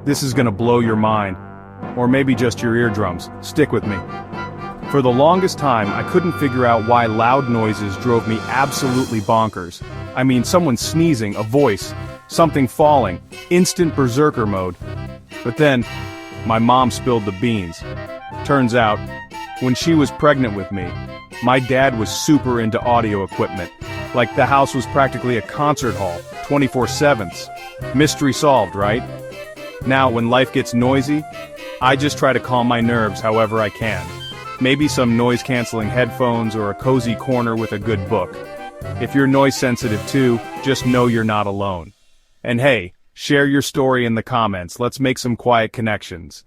This is gonna blow your mind. Or maybe just your eardrums. Stick with me. For the longest time, I couldn't figure out why loud noises drove me absolutely bonkers. I mean, someone sneezing, a voice, something falling, instant berserker mode. But then, my mom spilled the beans. Turns out, when she was pregnant with me, my dad was super into audio equipment. Like the house was practically a concert hall, 24/7. Mystery solved, right? Now, when life gets noisy, I just try to calm my nerves however I can. Maybe some noise-canceling headphones or a cozy corner with a good book. If you're noise-sensitive too, just know you're not alone. And hey, share your story in the comments, let's make some quiet connections.